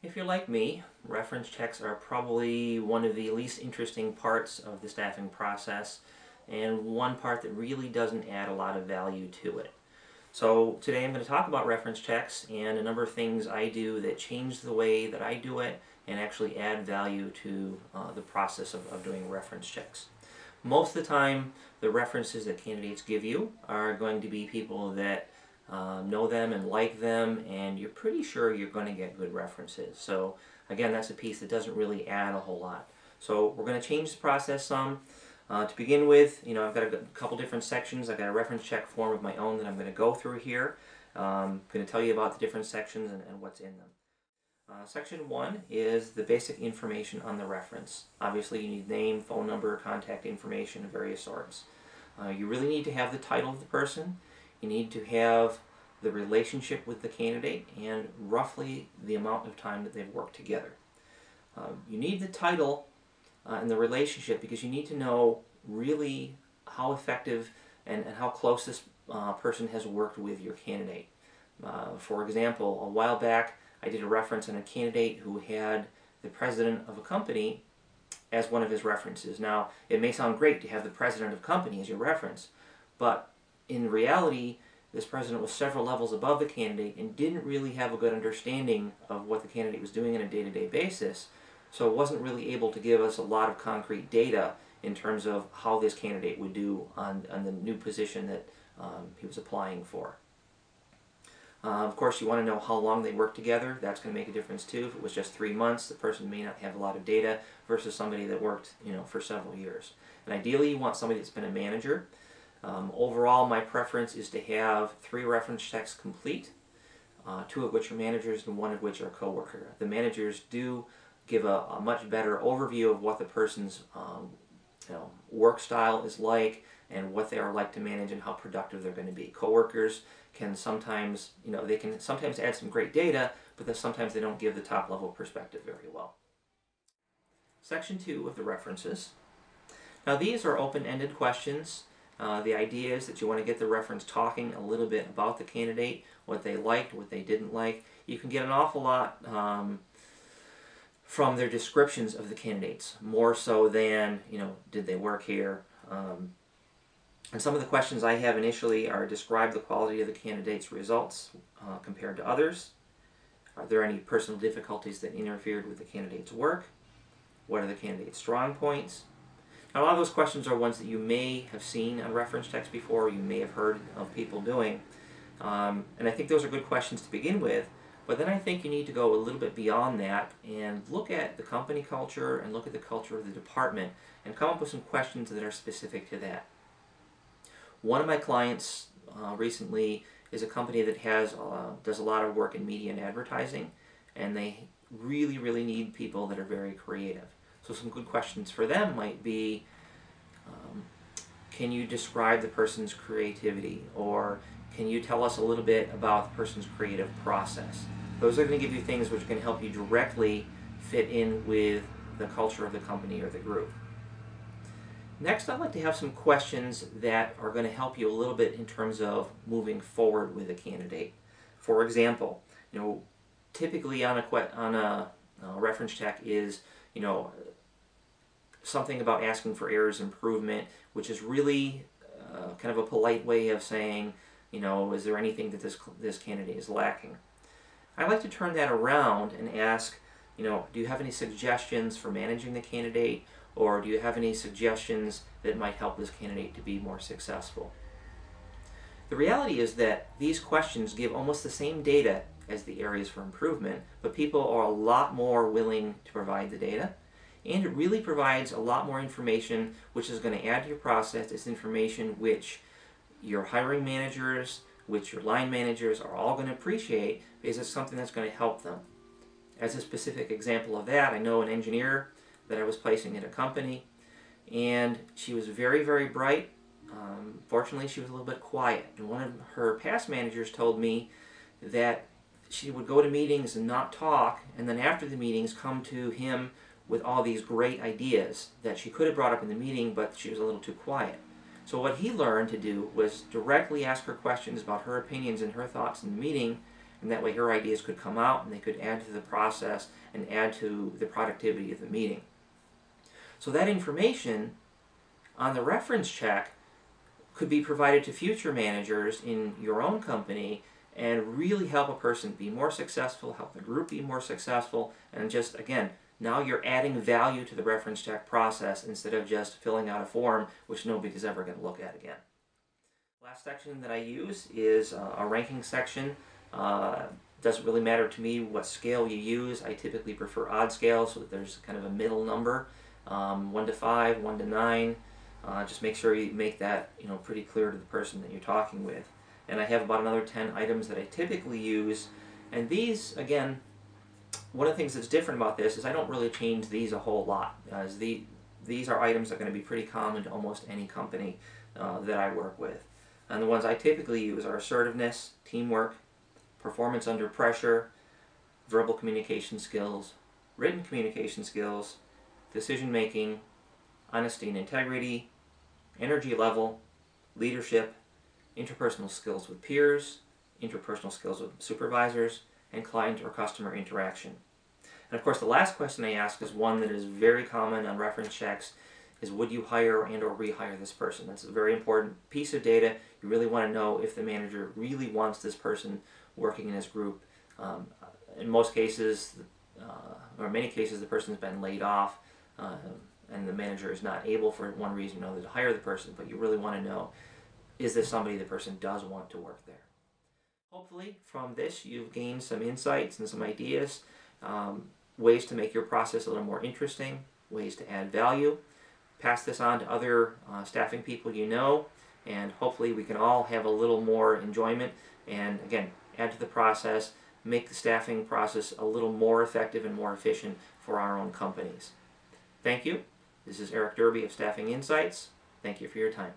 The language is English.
If you're like me, reference checks are probably one of the least interesting parts of the staffing process, and one part that really doesn't add a lot of value to it. So today I'm going to talk about reference checks and a number of things I do that change the way that I do it and actually add value to the process of doing reference checks. Most of the time, the references that candidates give you are going to be people that know them and like them, and you're pretty sure you're going to get good references. So again, that's a piece that doesn't really add a whole lot. So we're going to change the process some. To begin with, I've got a couple different sections. I've got a reference check form of my own that I'm going to go through here. I'm going to tell you about the different sections and what's in them. Section 1 is the basic information on the reference. Obviously you need name, phone number, contact information of various sorts. You really need to have the title of the person. You need to have the relationship with the candidate and roughly the amount of time that they've worked together. You need the title and the relationship because you need to know really how effective and how close this person has worked with your candidate. For example, a while back I did a reference on a candidate who had the president of a company as one of his references. Now, it may sound great to have the president of a company as your reference, but in reality, this president was several levels above the candidate and didn't really have a good understanding of what the candidate was doing on a day-to-day basis, so wasn't really able to give us a lot of concrete data in terms of how this candidate would do on the new position that he was applying for. Of course, you want to know how long they worked together. That's going to make a difference too. If it was just 3 months, the person may not have a lot of data versus somebody that worked, for several years. And ideally, you want somebody that's been a manager. Overall, my preference is to have 3 reference checks complete, 2 of which are managers and 1 of which are coworker. The managers do give a much better overview of what the person's work style is like and what they are like to manage and how productive they're going to be. Coworkers can sometimes, they can sometimes add some great data, but then sometimes they don't give the top level perspective very well. Section 2 of the references. Now these are open-ended questions. The idea is that you want to get the reference talking a little bit about the candidate, what they liked, what they didn't like. You can get an awful lot from their descriptions of the candidates, more so than, did they work here? And some of the questions I have initially are describe the quality of the candidate's results compared to others. Are there any personal difficulties that interfered with the candidate's work? What are the candidate's strong points? Now, a lot of those questions are ones that you may have seen on reference checks before, or you may have heard of people doing. And I think those are good questions to begin with, but then I think you need to go a little bit beyond that and look at the company culture and look at the culture of the department and come up with some questions that are specific to that. One of my clients recently is a company that does a lot of work in media and advertising, and they really need people that are very creative. So some good questions for them might be, can you describe the person's creativity, or can you tell us a little bit about the person's creative process? Those are going to give you things which can help you directly fit in with the culture of the company or the group. Next, I'd like to have some questions that are going to help you a little bit in terms of moving forward with a candidate. For example, typically on a reference check is, something about asking for areas of improvement, which is really kind of a polite way of saying, is there anything that this candidate is lacking? I like to turn that around and ask, do you have any suggestions for managing the candidate, or do you have any suggestions that might help this candidate to be more successful? The reality is that these questions give almost the same data as the areas for improvement, but people are a lot more willing to provide the data, and it really provides a lot more information which is going to add to your process. It's information which your hiring managers, which your line managers are all going to appreciate because it's something that's going to help them. As a specific example of that, I know an engineer that I was placing at a company, and she was very bright. Fortunately, she was a little bit quiet, and one of her past managers told me that she would go to meetings and not talk, and then after the meetings come to him with all these great ideas that she could have brought up in the meeting, but she was a little too quiet. So what he learned to do was directly ask her questions about her opinions and her thoughts in the meeting, and that way her ideas could come out and they could add to the process and add to the productivity of the meeting. So that information on the reference check could be provided to future managers in your own company and really help a person be more successful, help the group be more successful, and just, again, now you're adding value to the reference check process instead of just filling out a form which nobody's ever going to look at again. Last section that I use is a ranking section. Doesn't really matter to me what scale you use. I typically prefer odd scale so that there's kind of a middle number, 1 to 5, 1 to 9. Just make sure you make that pretty clear to the person that you're talking with. And I have about another 10 items that I typically use. And these, again, one of the things that's different about this is I don't really change these a whole lot. As these are items that are going to be pretty common to almost any company that I work with. And the ones I typically use are assertiveness, teamwork, performance under pressure, verbal communication skills, written communication skills, decision making, honesty and integrity, energy level, leadership, interpersonal skills with peers, interpersonal skills with supervisors, and client or customer interaction. And of course the last question I ask is one that is very common on reference checks, is would you hire and or rehire this person? That's a very important piece of data. You really want to know if the manager really wants this person working in his group. In most cases, or many cases, the person's been laid off and the manager is not able for one reason or another to hire the person, but you really want to know, is this somebody the person does want to work there? Hopefully from this you've gained some insights and some ideas, ways to make your process a little more interesting, ways to add value. Pass this on to other staffing people you know, and hopefully we can all have a little more enjoyment and, again, add to the process, make the staffing process a little more effective and more efficient for our own companies. Thank you. This is Eric Derby of Staffing Insights. Thank you for your time.